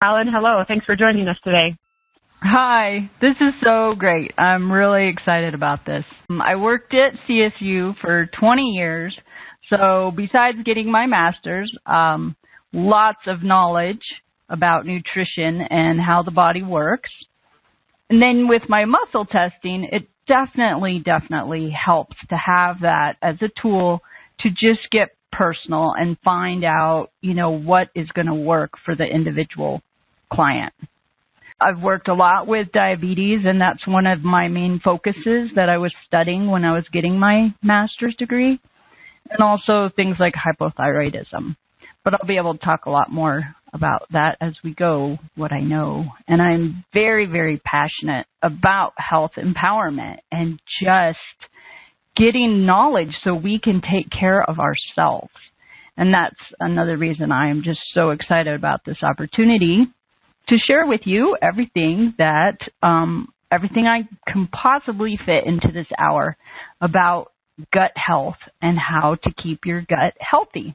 Collin, hello. Thanks for joining us today. Hi, this is so great. I'm really excited about this. I worked at CSU for 20 years, so besides getting my master's, lots of knowledge about nutrition and how the body works. And then with my muscle testing, it definitely helps to have that as a tool to just get personal and find out, what is going to work for the individual client. I've worked a lot with diabetes, and that's one of my main focuses that I was studying when I was getting my master's degree, and also things like hypothyroidism. But I'll be able to talk a lot more about that as we go, what I know. And I'm very passionate about health empowerment and just getting knowledge so we can take care of ourselves. And that's another reason I am just so excited about this opportunity to share with you everything I can possibly fit into this hour about gut health and how to keep your gut healthy.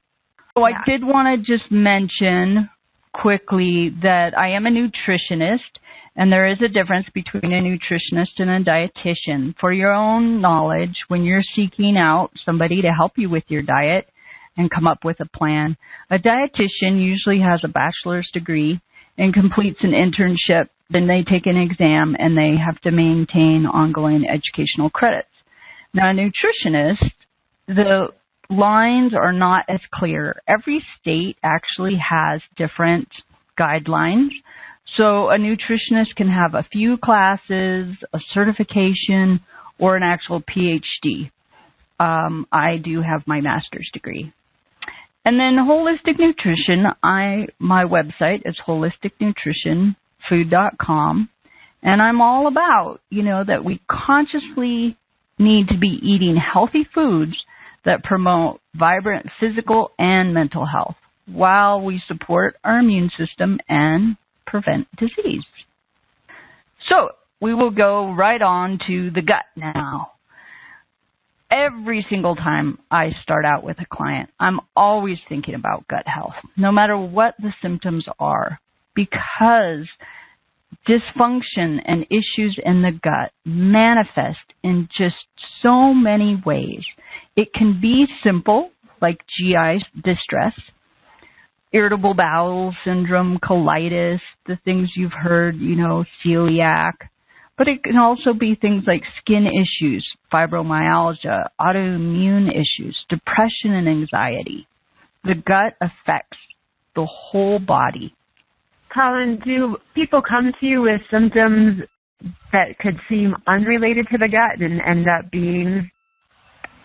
So I did want to just mention quickly that I am a nutritionist, and there is a difference between a nutritionist and a dietitian. For your own knowledge, when you're seeking out somebody to help you with your diet and come up with a plan, a dietitian usually has a bachelor's degree and completes an internship. Then they take an exam, and they have to maintain ongoing educational credits. Now, a nutritionist, the lines are not as clear. Every state actually has different guidelines. So a nutritionist can have a few classes, a certification, or an actual PhD. I do have my master's degree. And then holistic nutrition, my website is holisticnutritionfood.com. And I'm all about, that we consciously need to be eating healthy foods that promote vibrant physical and mental health while we support our immune system and prevent disease. So we will go right on to the gut now. Every single time I start out with a client, I'm always thinking about gut health, no matter what the symptoms are, because dysfunction and issues in the gut manifest in just so many ways. It can be simple, like GI distress, irritable bowel syndrome, colitis, the things you've heard, celiac. But it can also be things like skin issues, fibromyalgia, autoimmune issues, depression and anxiety. The gut affects the whole body. Collin, do people come to you with symptoms that could seem unrelated to the gut and end up being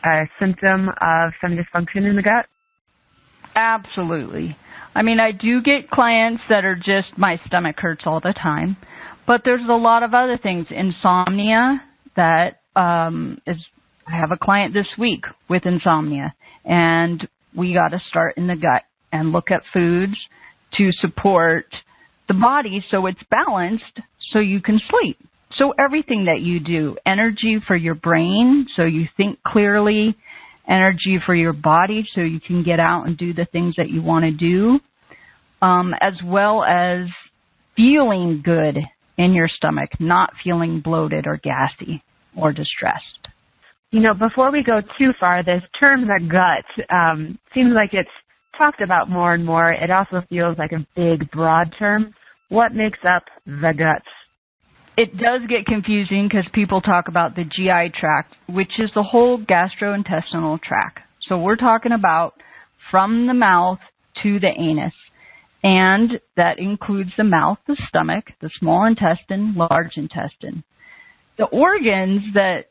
a symptom of some dysfunction in the gut? Absolutely. I mean, I do get clients that are just, my stomach hurts all the time, but there's a lot of other things. Insomnia, I have a client this week with insomnia, and we got to start in the gut and look at foods to support the body so it's balanced so you can sleep. So everything that you do, energy for your brain so you think clearly, energy for your body so you can get out and do the things that you want to do, as well as feeling good in your stomach, not feeling bloated or gassy or distressed. Before we go too far, this term, the gut, seems like it's talked about more and more. It also feels like a big, broad term. What makes up the gut? It does get confusing because people talk about the GI tract, which is the whole gastrointestinal tract. So we're talking about from the mouth to the anus. And that includes the mouth, the stomach, the small intestine, large intestine. The organs that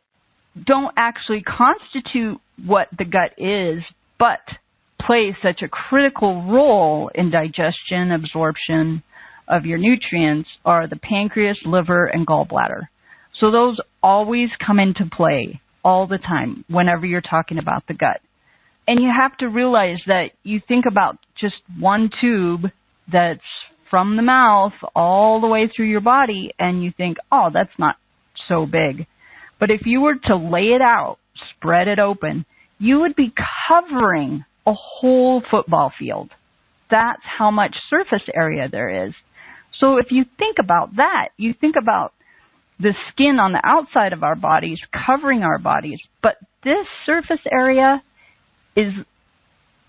don't actually constitute what the gut is, but play such a critical role in digestion, absorption of your nutrients, are the pancreas, liver, and gallbladder. So those always come into play all the time whenever you're talking about the gut. And you have to realize that you think about just one tube that's from the mouth all the way through your body, and you think, oh, that's not so big. But if you were to lay it out, spread it open, you would be covering a whole football field. That's how much surface area there is. So if you think about that, you think about the skin on the outside of our bodies covering our bodies, but this surface area is,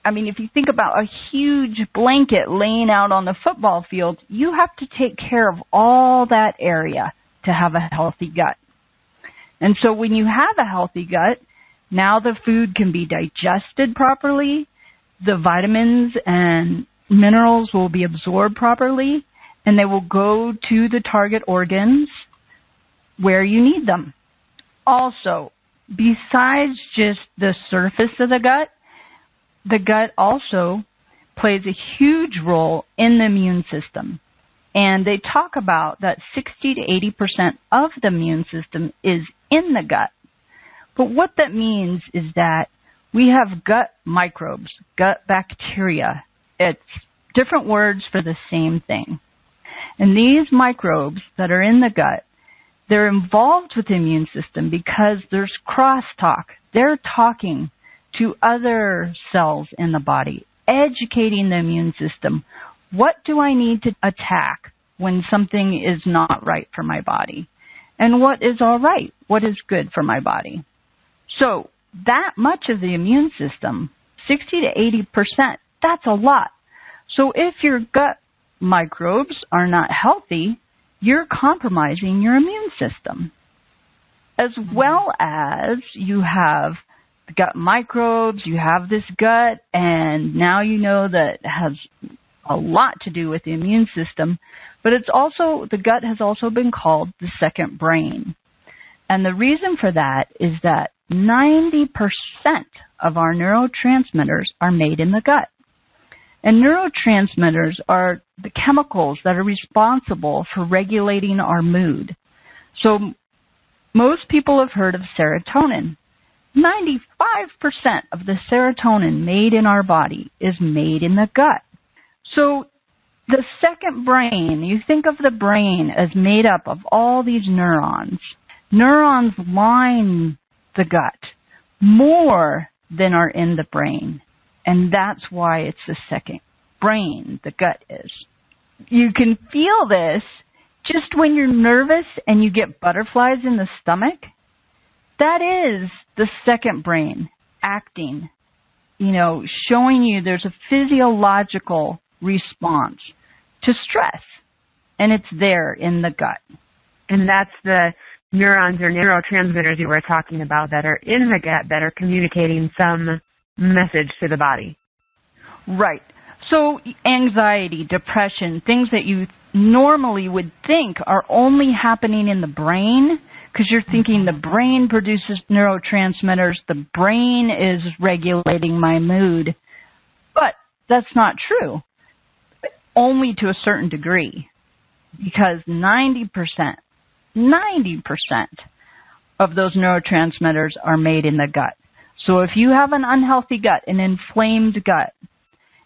I mean, if you think about a huge blanket laying out on the football field, you have to take care of all that area to have a healthy gut. And so when you have a healthy gut, now the food can be digested properly, the vitamins and minerals will be absorbed properly, and they will go to the target organs where you need them. Also, besides just the surface of the gut also plays a huge role in the immune system. And they talk about that 60 to 80% of the immune system is in the gut. But what that means is that we have gut microbes, gut bacteria. It's different words for the same thing. And these microbes that are in the gut, they're involved with the immune system because there's crosstalk. They're talking to other cells in the body, educating the immune system. What do I need to attack when something is not right for my body? And what is all right? What is good for my body? So that much of the immune system, 60 to 80%, that's a lot. So if your gut microbes are not healthy, you're compromising your immune system. As well as you have the gut microbes, you have this gut, and now you know that it has a lot to do with the immune system, but it's also, the gut has also been called the second brain. And the reason for that is that 90% of our neurotransmitters are made in the gut. And neurotransmitters are the chemicals that are responsible for regulating our mood. So most people have heard of serotonin. 95% of the serotonin made in our body is made in the gut. So the second brain, you think of the brain as made up of all these neurons. Neurons line the gut more than are in the brain. And that's why it's the second brain, the gut is. You can feel this just when you're nervous and you get butterflies in the stomach. That is the second brain acting, showing you there's a physiological response to stress. And it's there in the gut. And that's the neurons or neurotransmitters you were talking about that are in the gut that are communicating some message to the body. Right. So anxiety, depression, things that you normally would think are only happening in the brain, because you're thinking the brain produces neurotransmitters, the brain is regulating my mood. But that's not true, only to a certain degree, because 90% of those neurotransmitters are made in the gut. So if you have an unhealthy gut, an inflamed gut,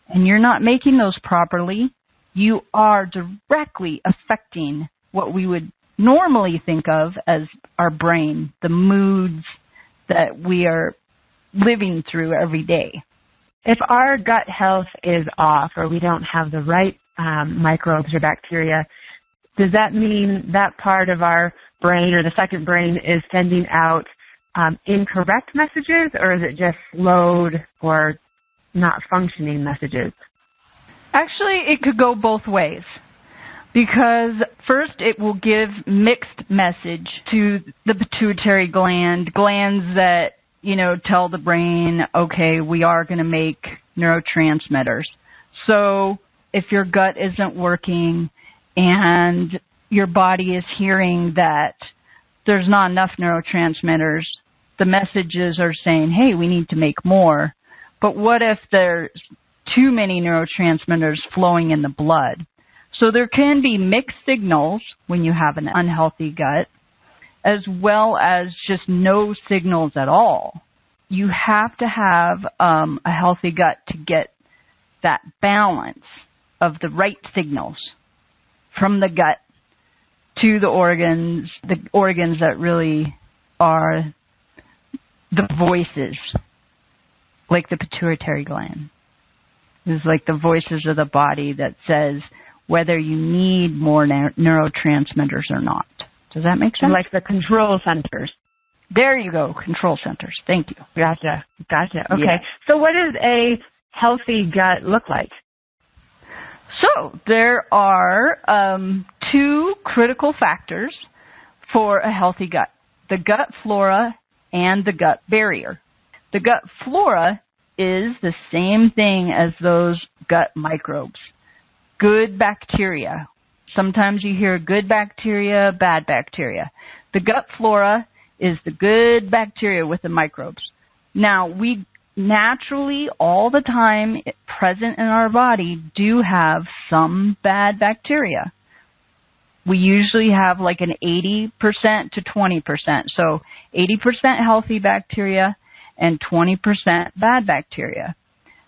and you're not making those properly, you are directly affecting what we would normally think of as our brain, the moods that we are living through every day. If our gut health is off or we don't have the right microbes or bacteria, does that mean that part of our brain or the second brain is sending out incorrect messages, or is it just slowed or not functioning messages? Actually, it could go both ways, because first it will give mixed message to the pituitary glands that, tell the brain, okay, we are going to make neurotransmitters. So if your gut isn't working and your body is hearing that there's not enough neurotransmitters, the messages are saying, hey, we need to make more. But what if there's too many neurotransmitters flowing in the blood? So there can be mixed signals when you have an unhealthy gut, as well as just no signals at all. You have to have a healthy gut to get that balance of the right signals from the gut to the organs that really are the voices, like the pituitary gland. It's like the voices of the body that says, whether you need more neurotransmitters or not. Does that make sense? Like the control centers. There you go, control centers. Thank you. Gotcha. Okay. Yeah. So what does a healthy gut look like? So there are 2 critical factors for a healthy gut: the gut flora and the gut barrier. The gut flora is the same thing as those gut microbes. Good bacteria. Sometimes you hear good bacteria, bad bacteria. The gut flora is the good bacteria with the microbes. Now, we naturally, all the time, present in our body, do have some bad bacteria. We usually have like an 80% to 20%. So 80% healthy bacteria and 20% bad bacteria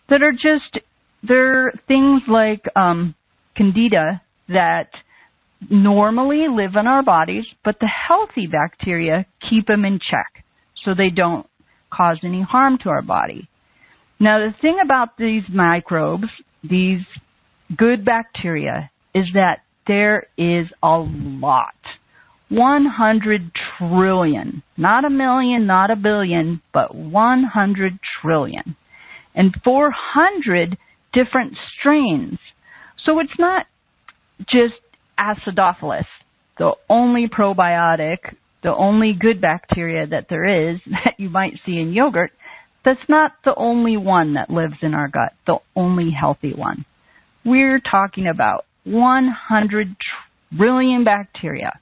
that are just, they're things like candida that normally live in our bodies, but the healthy bacteria keep them in check so they don't cause any harm to our body. Now, the thing about these microbes, these good bacteria, is that there is a lot. 100 trillion, not a million, not a billion, but 100 trillion. And 400 different strains. So it's not just acidophilus, the only probiotic, the only good bacteria that there is that you might see in yogurt. That's not the only one that lives in our gut, the only healthy one. We're talking about 100 trillion bacteria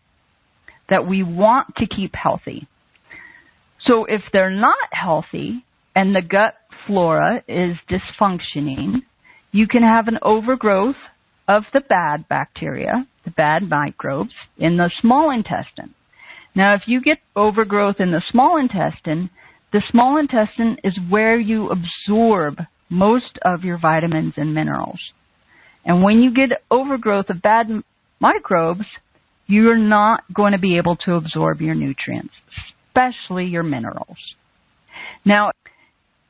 that we want to keep healthy. So if they're not healthy and the gut flora is dysfunctioning, you can have an overgrowth of the bad bacteria, the bad microbes, in the small intestine. Now, if you get overgrowth in the small intestine is where you absorb most of your vitamins and minerals. And when you get overgrowth of bad microbes, you're not going to be able to absorb your nutrients, especially your minerals. Now,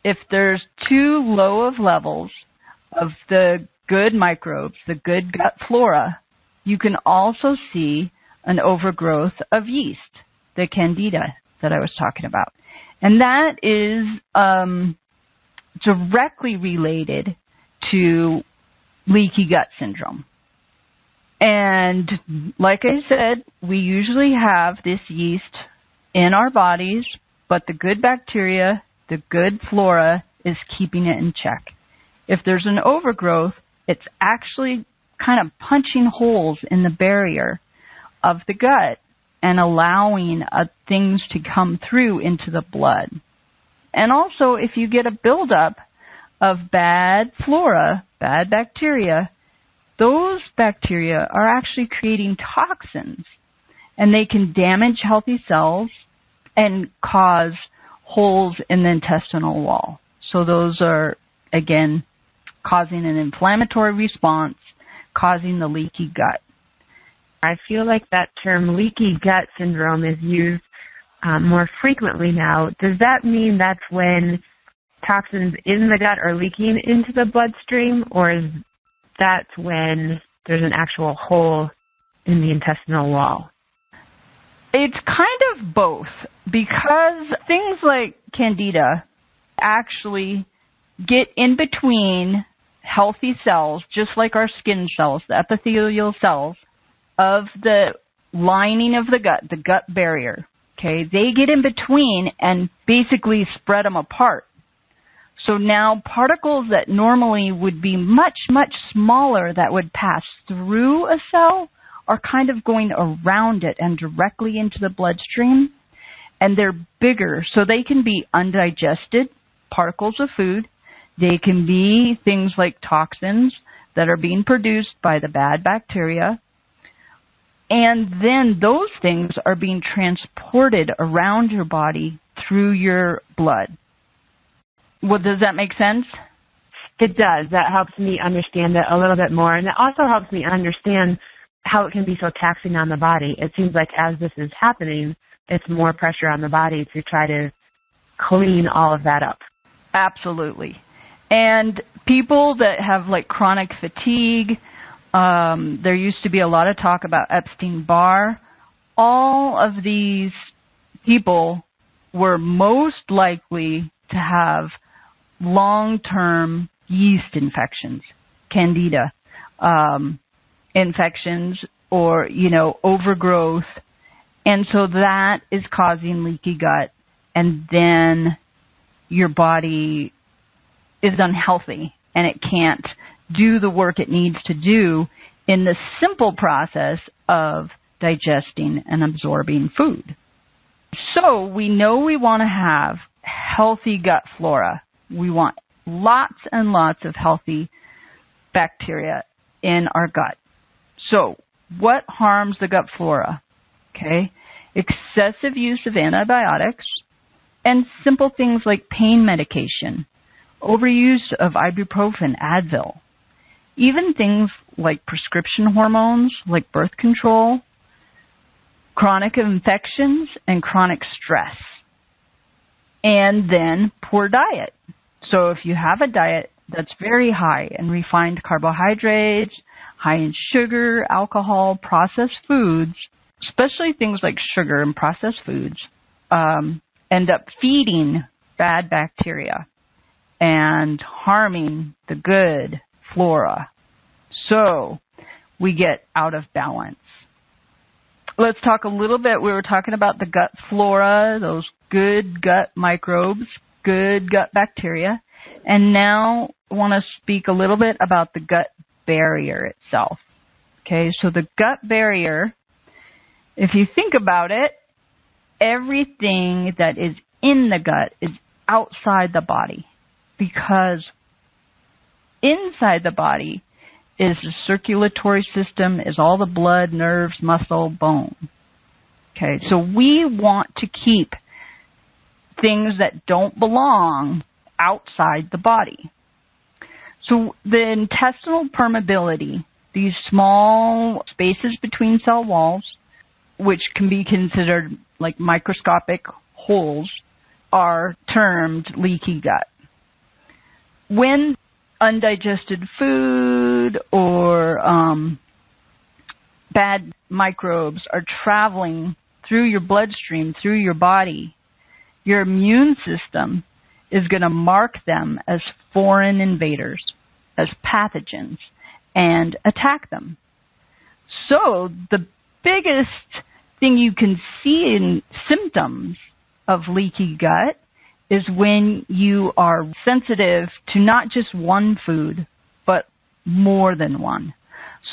if there's too low of levels of the good microbes, the good gut flora, you can also see an overgrowth of yeast, the candida that I was talking about. And that is directly related to leaky gut syndrome. And like I said, we usually have this yeast in our bodies, but the good bacteria, the good flora is keeping it in check. If there's an overgrowth, it's actually kind of punching holes in the barrier of the gut and allowing things to come through into the blood. And also, if you get a buildup of bad flora, bad bacteria, those bacteria are actually creating toxins, and they can damage healthy cells and cause holes in the intestinal wall. So those are, again, causing an inflammatory response, causing the leaky gut. I feel like that term leaky gut syndrome is used more frequently now. Does that mean that's when toxins in the gut are leaking into the bloodstream, or is that when there's an actual hole in the intestinal wall? It's kind of both, because things like candida actually get in between healthy cells, just like our skin cells, the epithelial cells of the lining of the gut barrier. Okay, they get in between and basically spread them apart. So now particles that normally would be much, much smaller that would pass through a cell are kind of going around it and directly into the bloodstream. And they're bigger, so they can be undigested particles of food. They can be things like toxins that are being produced by the bad bacteria. And then those things are being transported around your body through your blood. Well, does that make sense? It does. That helps me understand it a little bit more. And it also helps me understand how it can be so taxing on the body. It seems like as this is happening, it's more pressure on the body to try to clean all of that up. Absolutely. And people that have like chronic fatigue, There used to be a lot of talk about Epstein-Barr. All of these people were most likely to have long-term yeast infections, candida infections, or, overgrowth. And so that is causing leaky gut, and then your body is unhealthy and it can't do the work it needs to do in the simple process of digesting and absorbing food. So we know we want to have healthy gut flora. We want lots and lots of healthy bacteria in our gut. So what harms the gut flora? Okay, excessive use of antibiotics and simple things like pain medication, overuse of ibuprofen, Advil, even things like prescription hormones like birth control, chronic infections, and chronic stress. And then poor diet. So if you have a diet that's very high in refined carbohydrates, high in sugar, alcohol, processed foods, especially things like sugar and processed foods, end up feeding bad bacteria and harming the good flora. So we get out of balance. Let's talk a little bit. We were talking about the gut flora, those good gut microbes, good gut bacteria. And now I want to speak a little bit about the gut barrier itself. Okay, so the gut barrier, if you think about it, everything that is in the gut is outside the body, because inside the body is the circulatory system, is all the blood, nerves, muscle, bone. Okay, so we want to keep things that don't belong outside the body. So the intestinal permeability, these small spaces between cell walls, which can be considered like microscopic holes, are termed leaky gut. When undigested food or bad microbes are traveling through your bloodstream, through your body, your immune system is going to mark them as foreign invaders, as pathogens, and attack them. So the biggest thing you can see in symptoms of leaky gut is when you are sensitive to not just one food, but more than one.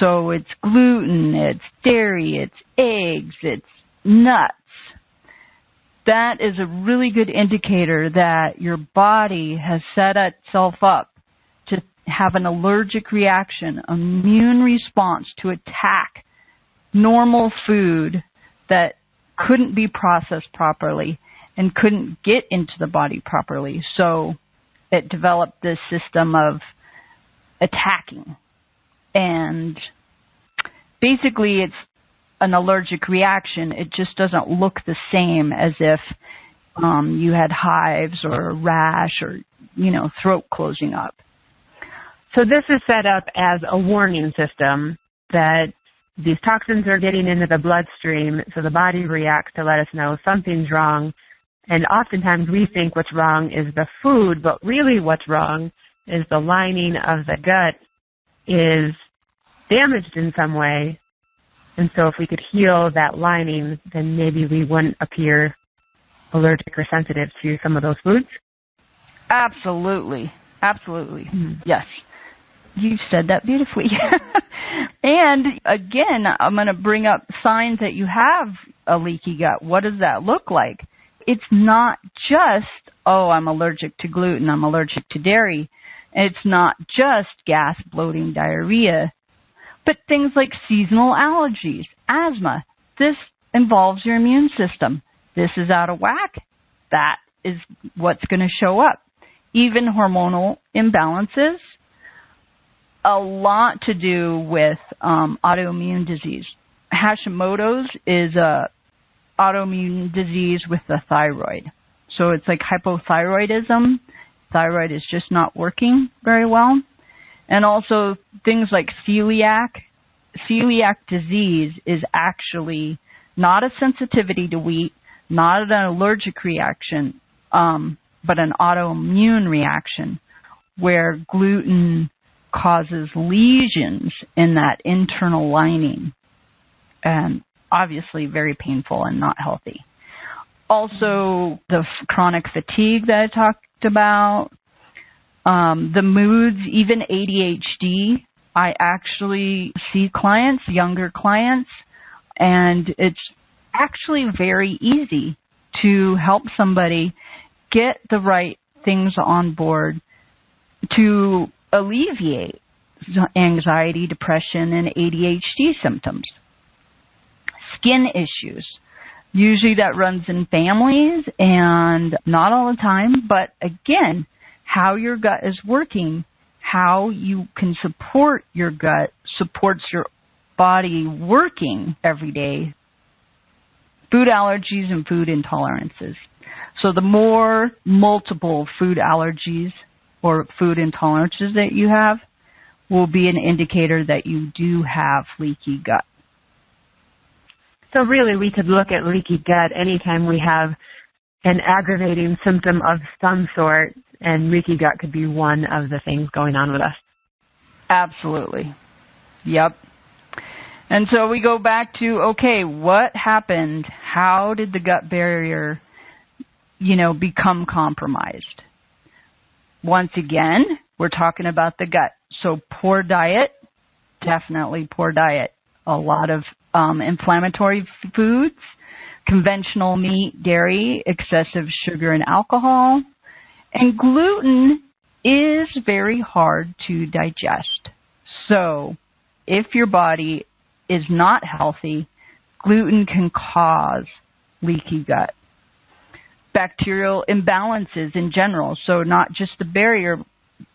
So it's gluten, it's dairy, it's eggs, it's nuts. That is a really good indicator that your body has set itself up to have an allergic reaction, immune response to attack normal food that couldn't be processed properly and couldn't get into the body properly. So it developed this system of attacking. And basically it's an allergic reaction. It just doesn't look the same as if you had hives or a rash or, throat closing up. So this is set up as a warning system that these toxins are getting into the bloodstream, so the body reacts to let us know something's wrong. And oftentimes we think what's wrong is the food, but really what's wrong is the lining of the gut is damaged in some way. And so if we could heal that lining, then maybe we wouldn't appear allergic or sensitive to some of those foods. Absolutely. Absolutely. Yes. You said that beautifully. And again, I'm going to bring up signs that you have a leaky gut. What does that look like? It's not just, oh, I'm allergic to gluten, I'm allergic to dairy. It's not just gas, bloating, diarrhea, but things like seasonal allergies, asthma. This involves your immune system. This is out of whack. That is what's going to show up. Even hormonal imbalances, a lot to do with autoimmune disease. Hashimoto's is a autoimmune disease with the thyroid. So it's like hypothyroidism. Thyroid is just not working very well. And also things like celiac celiac disease is actually not a sensitivity to wheat, not an allergic reaction, but an autoimmune reaction where gluten causes lesions in that internal lining, and obviously very painful and not healthy. Also, the chronic fatigue that I talked about, the moods, even ADHD. I actually see clients, younger clients, and it's actually very easy to help somebody get the right things on board to alleviate anxiety, depression, and ADHD symptoms. Skin issues. Usually that runs in families and not all the time, but again, how your gut is working, how you can support your gut, supports your body working every day. Food allergies and food intolerances. So the more multiple food allergies or food intolerances that you have will be an indicator that you do have leaky gut. So really, we could look at leaky gut anytime we have an aggravating symptom of some sort, and leaky gut could be one of the things going on with us. Absolutely. Yep. And so we go back to, okay, what happened? How did the gut barrier, become compromised? Once again, we're talking about the gut. So poor diet, definitely poor diet. A lot of inflammatory foods, conventional meat, dairy, excessive sugar and alcohol. And gluten is very hard to digest. So if your body is not healthy, gluten can cause leaky gut. Bacterial imbalances in general, so not just the barrier,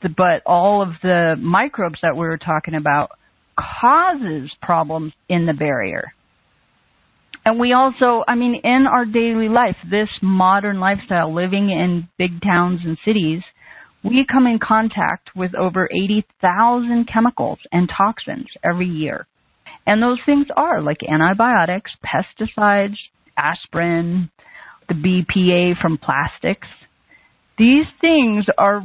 but all of the microbes that we were talking about, causes problems in the barrier. And we also, in our daily life, this modern lifestyle, living in big towns and cities, we come in contact with over 80,000 chemicals and toxins every year. And those things are like antibiotics, pesticides, aspirin, the BPA from plastics. These things are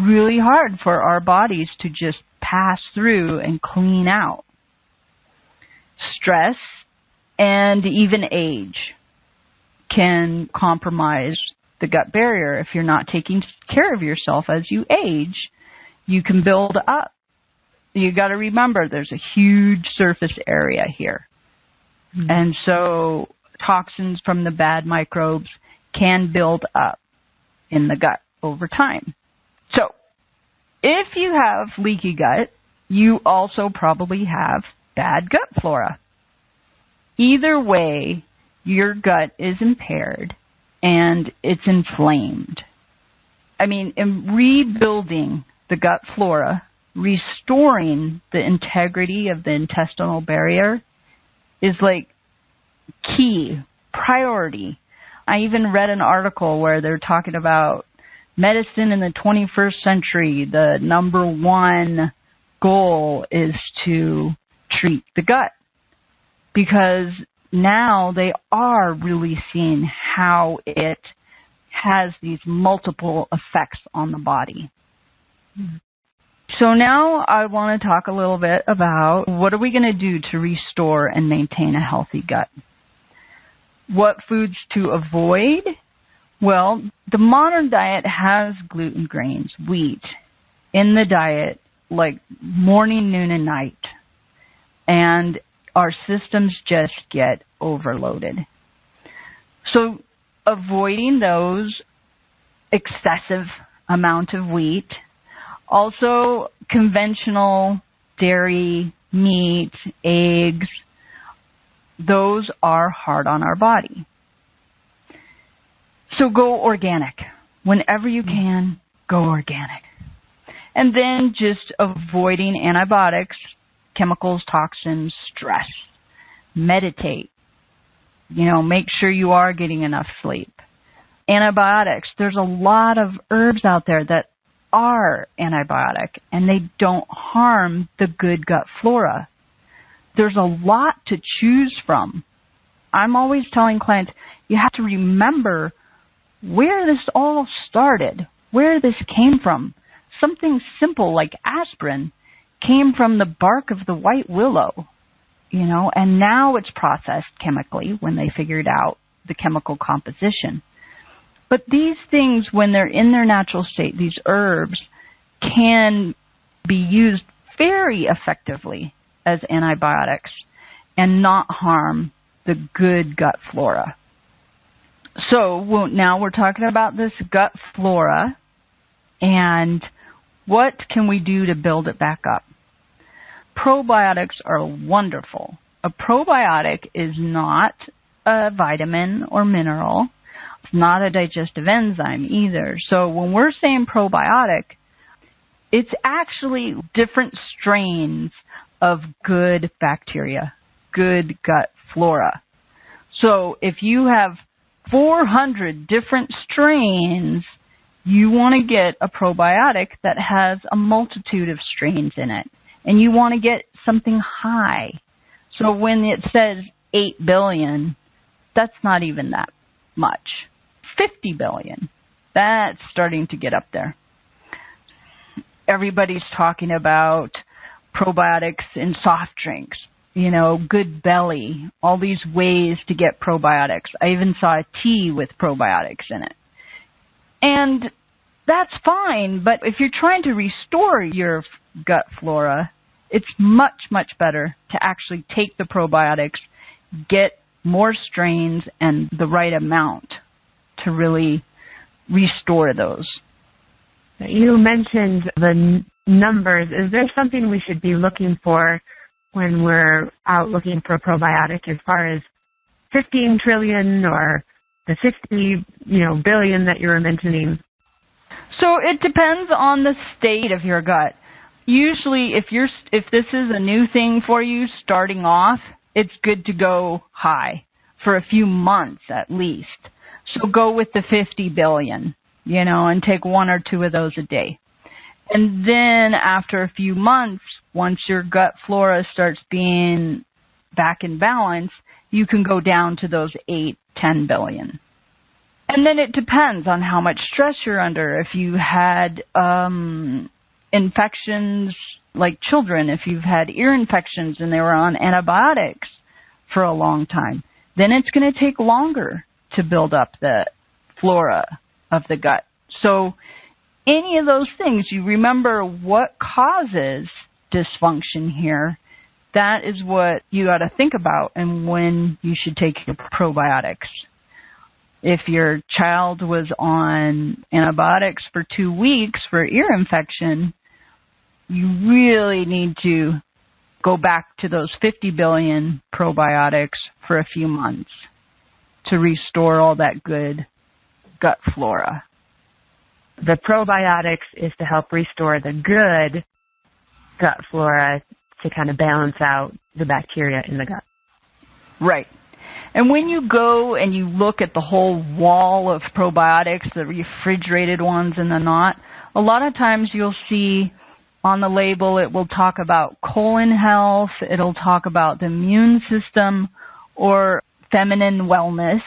really hard for our bodies to just pass through and clean out. Stress and even age can compromise the gut barrier. If you're not taking care of yourself as you age, you can build up. You got to remember there's a huge surface area here. Mm-hmm. And so toxins from the bad microbes can build up in the gut over time. So if you have leaky gut, you also probably have bad gut flora. Either way, your gut is impaired and it's inflamed. In rebuilding the gut flora, restoring the integrity of the intestinal barrier is like key, priority. I even read an article where they're talking about medicine in the 21st century. The number one goal is to treat the gut, because now they are really seeing how it has these multiple effects on the body. So now I want to talk a little bit about what are we going to do to restore and maintain a healthy gut. What foods to avoid? Well, the modern diet has gluten, grains, wheat in the diet like morning, noon, and night. And our systems just get overloaded. So avoiding those excessive amount of wheat, also conventional dairy, meat, eggs, those are hard on our body. So go organic. Whenever you can, go organic. And then just avoiding antibiotics, chemicals, toxins, stress. Meditate. Make sure you are getting enough sleep. Antibiotics. There's a lot of herbs out there that are antibiotic and they don't harm the good gut flora. there's a lot to choose from. I'm always telling clients, you have to remember where this all started, where this came from. Something simple like aspirin came from the bark of the white willow, and now it's processed chemically when they figured out the chemical composition. But these things, when they're in their natural state, these herbs can be used very effectively as antibiotics and not harm the good gut flora. So now we're talking about this gut flora and what can we do to build it back up? Probiotics are wonderful. A probiotic is not a vitamin or mineral. It's not a digestive enzyme either. So when we're saying probiotic, it's actually different strains of good bacteria, good gut flora. So if you have 400 different strains, you want to get a probiotic that has a multitude of strains in it. And you want to get something high. So when it says 8 billion, that's not even that much. 50 billion, that's starting to get up there. Everybody's talking about probiotics in soft drinks, Good Belly, all these ways to get probiotics. I even saw a tea with probiotics in it. And that's fine, but if you're trying to restore your gut flora, it's much, much better to actually take the probiotics, get more strains and the right amount to really restore those. You mentioned the numbers. Is there something we should be looking for when we're out looking for a probiotic as far as 15 trillion or the 50, billion that you were mentioning? So it depends on the state of your gut. Usually if this is a new thing for you starting off, it's good to go high for a few months at least. So go with the 50 billion, and take 1 or 2 of those a day. And then after a few months, once your gut flora starts being back in balance, you can go down to those 8, 10 billion. And then it depends on how much stress you're under. If you had infections like children, if you've had ear infections and they were on antibiotics for a long time, then it's going to take longer to build up the flora of the gut. So any of those things, you remember what causes dysfunction here. That is what you got to think about and when you should take your probiotics. If your child was on antibiotics for 2 weeks for ear infection, you really need to go back to those 50 billion probiotics for a few months to restore all that good gut flora. The probiotics is to help restore the good gut flora to kind of balance out the bacteria in the gut. Right. And when you go and you look at the whole wall of probiotics, the refrigerated ones and the not, a lot of times you'll see on the label it will talk about colon health, it'll talk about the immune system or feminine wellness.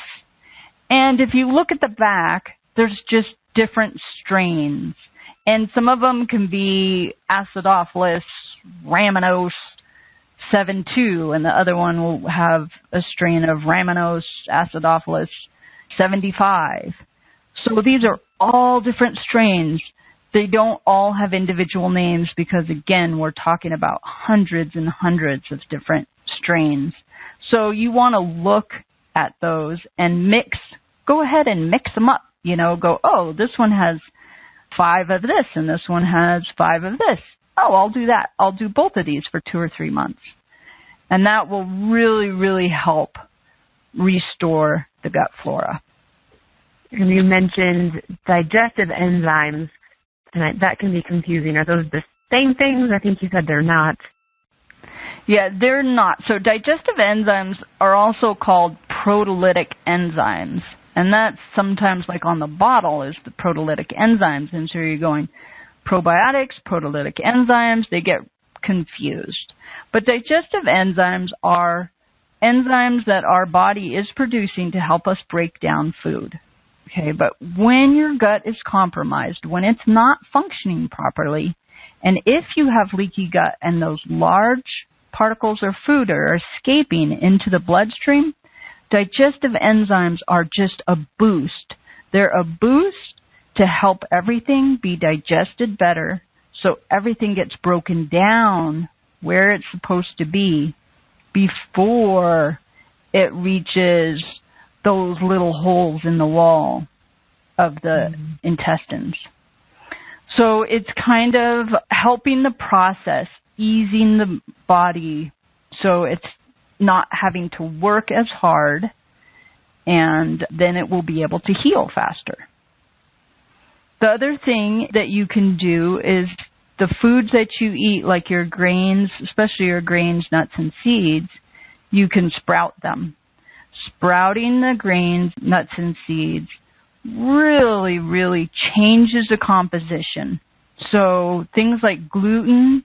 And if you look at the back, there's just different strains. And some of them can be Acidophilus rhamnose 7.2, and the other one will have a strain of Rhamnose acidophilus 75. So these are all different strains. They don't all have individual names because, again, we're talking about hundreds and hundreds of different strains. So you want to look at those and go ahead and mix them up. Go, oh, this one has 5 of this and this one has 5 of this. Oh, I'll do that. I'll do both of these for 2 or 3 months. And that will really, really help restore the gut flora. And you mentioned digestive enzymes, and that can be confusing. Are those the same things? I think you said they're not. Yeah, they're not. So digestive enzymes are also called proteolytic enzymes. And that's sometimes like on the bottle is the proteolytic enzymes. And so you're going probiotics, proteolytic enzymes, they get confused. But digestive enzymes are enzymes that our body is producing to help us break down food. Okay, but when your gut is compromised, when it's not functioning properly, and if you have leaky gut and those large particles of food are escaping into the bloodstream, digestive enzymes are just a boost. They're a boost to help everything be digested better so everything gets broken down where it's supposed to be before it reaches those little holes in the wall of the intestines. So it's kind of helping the process, easing the body so it's not having to work as hard, and then it will be able to heal faster. The other thing that you can do is the foods that you eat, like your grains, especially your grains, nuts, and seeds, you can sprout them. Sprouting the grains, nuts, and seeds really, really changes the composition. So things like gluten,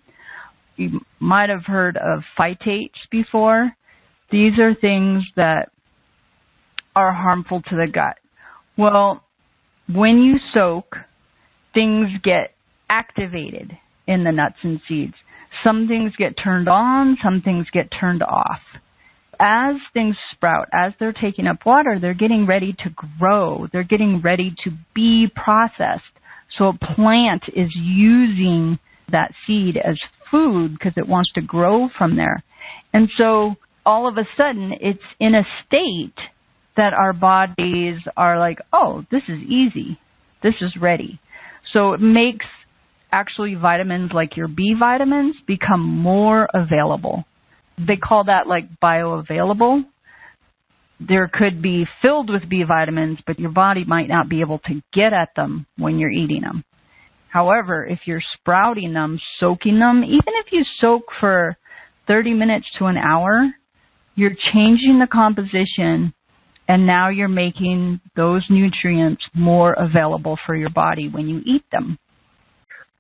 you might have heard of phytates before. These are things that are harmful to the gut. Well, when you soak, things get activated in the nuts and seeds. Some things get turned on, some things get turned off. As things sprout, as they're taking up water, they're getting ready to grow. They're getting ready to be processed. So a plant is using that seed as food because it wants to grow from there. And so all of a sudden, it's in a state that our bodies are like, oh, this is easy. This is ready. So it makes actually vitamins like your B vitamins become more available. They call that like bioavailable. There could be filled with B vitamins, but your body might not be able to get at them when you're eating them. However, if you're sprouting them, soaking them, even if you soak for 30 minutes to an hour, you're changing the composition, and now you're making those nutrients more available for your body when you eat them.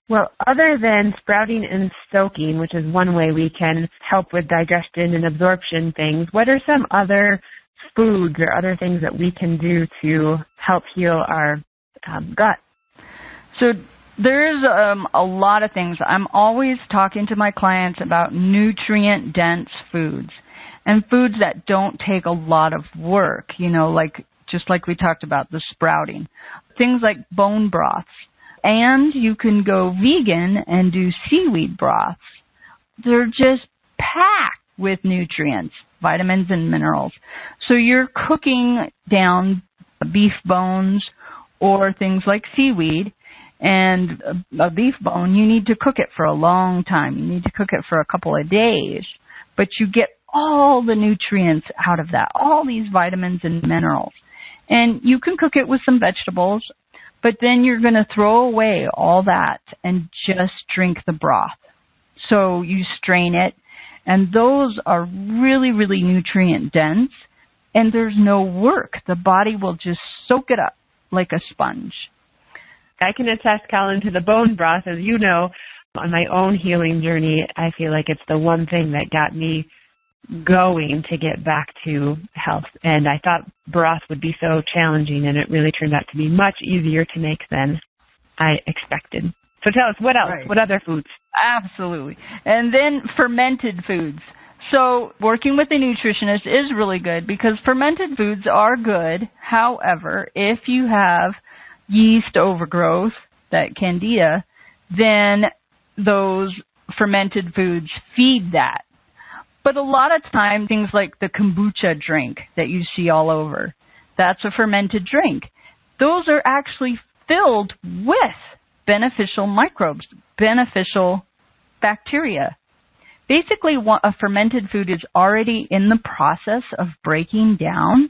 Well, other than sprouting and soaking, which is one way we can help with digestion and absorption things, what are some other foods or other things that we can do to help heal our gut? So there's a lot of things. I'm always talking to my clients about nutrient-dense foods and foods that don't take a lot of work, you know, like just like we talked about, the sprouting. Things like bone broths. And you can go vegan and do seaweed broths. They're just packed with nutrients, vitamins and minerals. So you're cooking down beef bones or things like seaweed, and a beef bone, you need to cook it for a long time. You need to cook it for a couple of days. But you get all the nutrients out of that, all these vitamins and minerals. And you can cook it with some vegetables, but then you're going to throw away all that and just drink the broth. So you strain it, and those are really, really nutrient dense, and there's no work. The body will just soak it up like a sponge. I can attest, Collin, to the bone broth. As you know, on my own healing journey, I feel like it's the one thing that got me going to get back to health. And I thought broth would be so challenging, and it really turned out to be much easier to make than I expected. So tell us, what else? Right. What other foods? Absolutely. And then fermented foods. So working with a nutritionist is really good because fermented foods are good. However, if you have yeast overgrowth, that candida, then those fermented foods feed that. But a lot of times, things like the kombucha drink that you see all over, that's a fermented drink. Those are actually filled with beneficial microbes, beneficial bacteria. Basically, a fermented food is already in the process of breaking down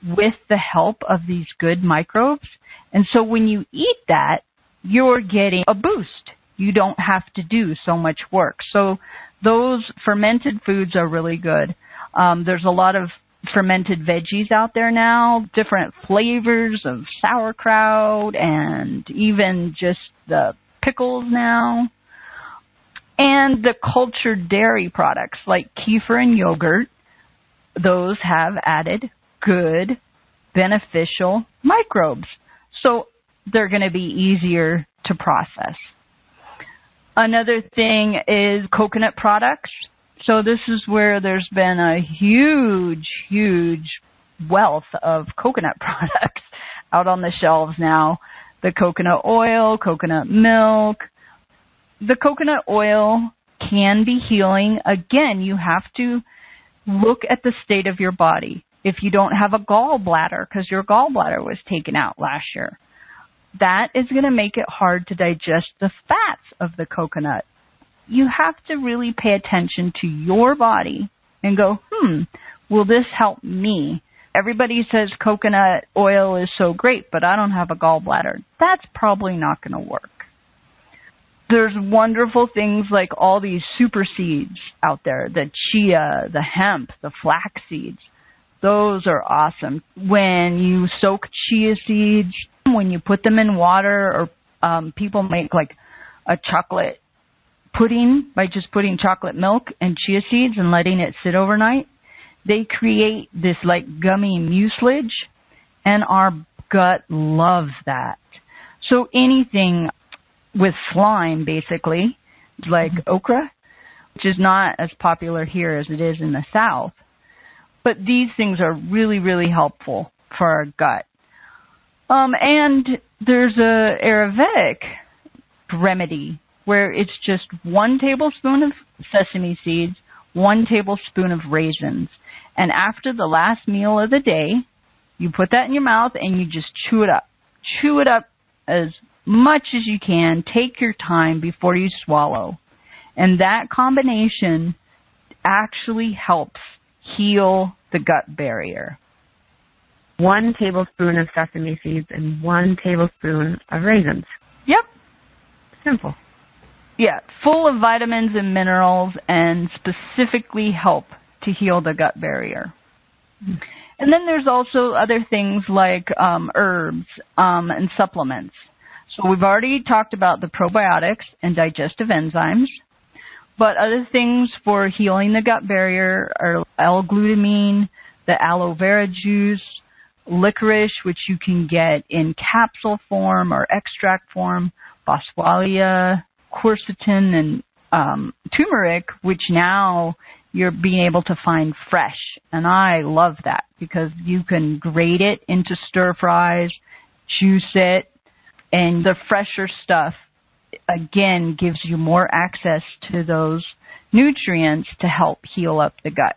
with the help of these good microbes. And so when you eat that, you're getting a boost. You don't have to do so much work. So those fermented foods are really good. There's a lot of fermented veggies out there now, different flavors of sauerkraut and even just the pickles now. And the cultured dairy products like kefir and yogurt, those have added good, beneficial microbes. So they're going to be easier to process. Another thing is coconut products. So this is where there's been a huge, huge wealth of coconut products out on the shelves now. The coconut oil, coconut milk. The coconut oil can be healing. Again, you have to look at the state of your body. If you don't have a gallbladder, because your gallbladder was taken out last year, that is going to make it hard to digest the fats of the coconut. You have to really pay attention to your body and go, will this help me? Everybody says coconut oil is so great, but I don't have a gallbladder. That's probably not going to work. There's wonderful things like all these super seeds out there, the chia, the hemp, the flax seeds. Those are awesome. When you soak chia seeds, when you put them in water, or people make like a chocolate pudding by just putting chocolate milk and chia seeds and letting it sit overnight, they create this like gummy mucilage, and our gut loves that. So anything with slime, basically, like okra, which is not as popular here as it is in the South. But these things are really, really helpful for our gut. And there's a Ayurvedic remedy where it's just 1 tablespoon of sesame seeds, 1 tablespoon of raisins. And after the last meal of the day, you put that in your mouth and you just chew it up. Chew it up as much as you can. Take your time before you swallow. And that combination actually helps heal the gut barrier. 1 tablespoon of sesame seeds and 1 tablespoon of raisins. Yep. Simple. Yeah, full of vitamins and minerals, and specifically help to heal the gut barrier. And then there's also other things like herbs and supplements. So we've already talked about the probiotics and digestive enzymes, but other things for healing the gut barrier are L-Glutamine, the aloe vera juice, licorice, which you can get in capsule form or extract form, boswellia, quercetin, and turmeric, which now you're being able to find fresh. And I love that because you can grate it into stir fries, juice it, and the fresher stuff, again, gives you more access to those nutrients to help heal up the gut.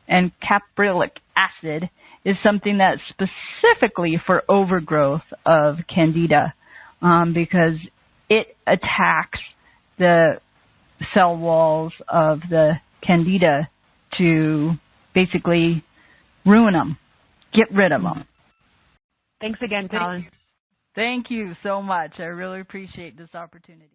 And caprylic acid is something that's specifically for overgrowth of candida because it attacks the cell walls of the candida to basically ruin them, get rid of them. Thanks again, Collin. Thank you so much. I really appreciate this opportunity.